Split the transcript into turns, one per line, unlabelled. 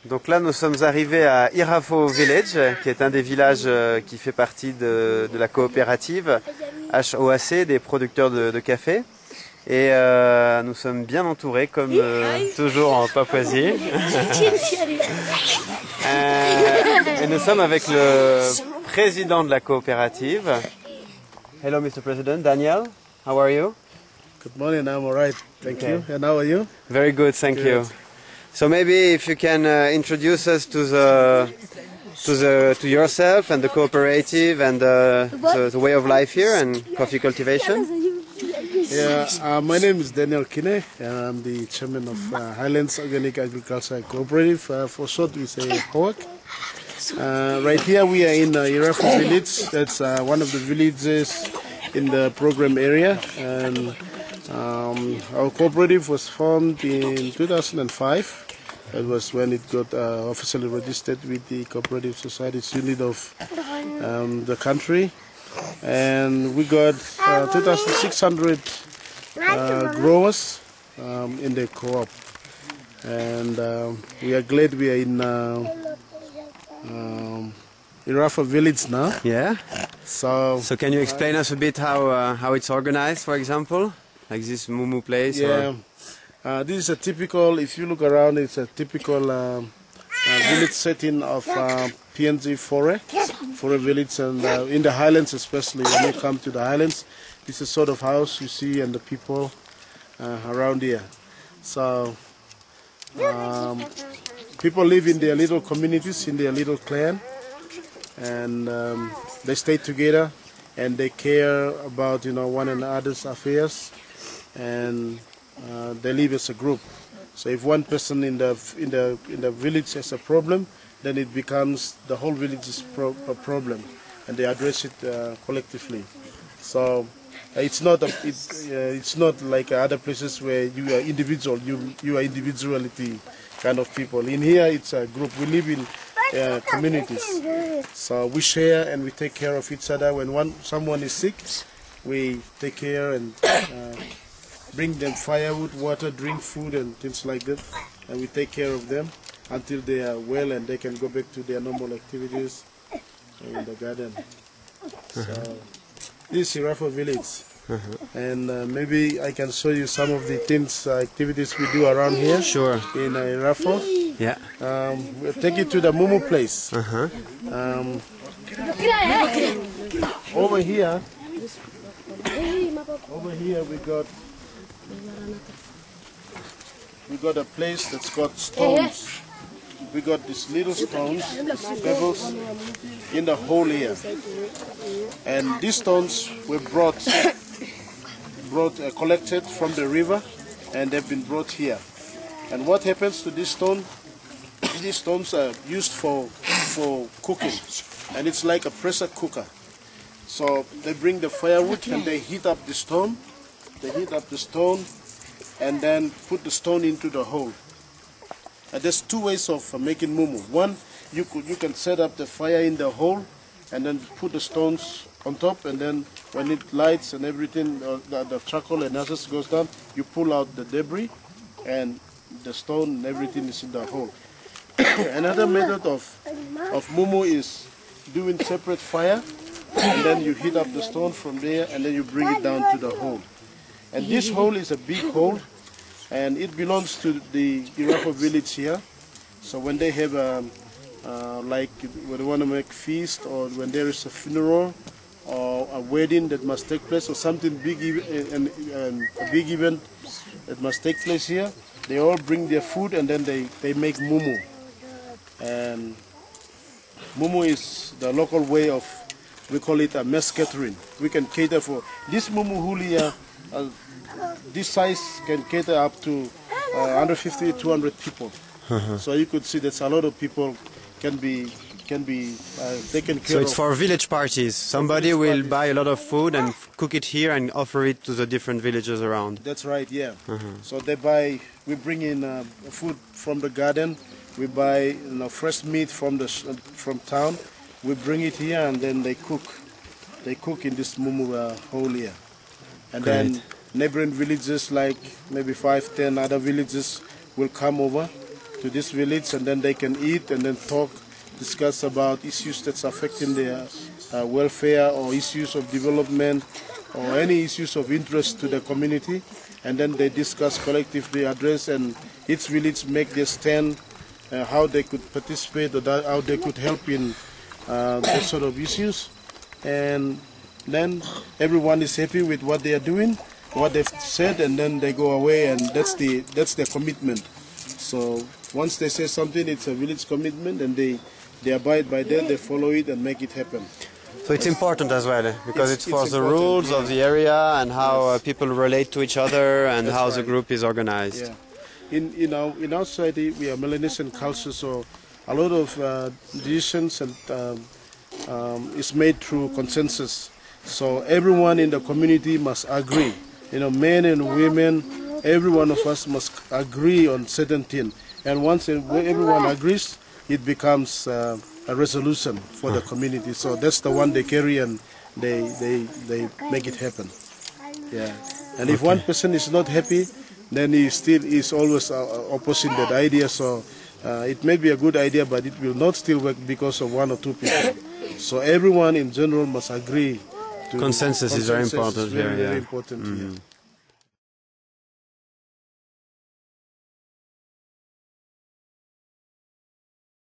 Donc là, nous sommes arrivés à Irafo Village, qui est un des villages qui fait partie de la coopérative HOAC, des producteurs de café. Et nous sommes bien entourés, comme toujours en Papouasie. Et nous sommes avec le président de la coopérative. Hello, Mr. President. Daniel, how are you?
Good morning, I'm all right. Thank you. And how are you?
Very good, thank you. So maybe if you can introduce us to yourself and the cooperative and the way of life here and coffee cultivation.
Yeah, my name is Daniel Kine, and I'm the chairman of Highlands Organic Agriculture Cooperative. For short, we say HOAC. Right here, we are in Irafo village. That's one of the villages in the program area. And our cooperative was formed in 2005. That was when it got officially registered with the Cooperative Society's unit of the country. And we got 2,600 growers in the co-op. And we are glad we are in Irafo village now.
Yeah.
So
can you explain us a bit how it's organized, for example? Like this Mumu place?
Yeah. This is a typical, if you look around, it's a typical village setting of PNG Forest village, and in the highlands especially, when you come to the highlands, this is sort of house you see and the people around here. So people live in their little communities, in their little clan, and they stay together and they care about one another's affairs, and they live as a group. So if one person in the village has a problem, then it becomes the whole village's a problem, and they address it collectively. So it's not like other places where you are individual. You are individuality kind of people. In here, it's a group. We live in communities, so we share and we take care of each other. When someone is sick, we take care and bring them firewood, water, drink food and things like that, and we take care of them until they are well and they can go back to their normal activities in the garden. So this is Irafo village, and maybe I can show you some of the things, activities we do around here.
Sure.
In Irafo.
Yeah.
We'll take you to the Mumu place. Over here we got a place that's got stones. We got these little stones, pebbles, in the hole here. And these stones were collected from the river, and they've been brought here. And what happens to this stone? These stones are used for cooking, and it's like a pressure cooker. So they bring the firewood and they heat up the stone. And then put the stone into the hole. And there's two ways of making mumu. One, you can set up the fire in the hole and then put the stones on top, and then when it lights and everything, the charcoal and ashes goes down, you pull out the debris and the stone and everything is in the hole. Another method of mumu is doing separate fire, and then you heat up the stone from there and then you bring it down to the hole. And this hole is a big hole, and it belongs to the Irafo village here. So when they have like when they want to make feast, or when there is a funeral or a wedding that must take place, or something big, a big event that must take place here, they all bring their food and then they make mumu. And mumu is the local way of, we call it a mass catering. We can cater for this mumu hulia. This size can cater up to 150 to 200 people. So you could see that a lot of people can be taken care of.
So it's for village parties. Somebody will buy a lot of food and cook it here and offer it to the different villages around.
That's right, yeah. So we bring in food from the garden. We buy fresh meat from town. We bring it here and then they cook. They cook in this mumu hole here. And
Great.
Then neighboring villages, like maybe 5, 10 other villages, will come over to this village, and then they can eat and then talk, discuss about issues that's affecting their welfare or issues of development or any issues of interest to the community, and then they discuss collectively, address, and each village make their stand, how they could participate or how they could help in that sort of issues, and then everyone is happy with what they are doing, what they've said, and then they go away, and that's their commitment. So once they say something, it's a village commitment, and they abide by that, they follow it and make it happen.
So it's important as well, because it's for the rules of the area and how people relate to each other and how the group is organized.
Yeah. In our society, we are Melanesian culture, so a lot of decisions and is made through consensus. So everyone in the community must agree. Men and women, every one of us must agree on certain things. And once everyone agrees, it becomes a resolution for the community. So that's the one they carry, and they make it happen. Yeah. And if one person is not happy, then he still is always opposing that idea. So it may be a good idea, but it will not still work because of one or two people. So everyone in general must agree.
Consensus is very important here.
Very important. Yeah.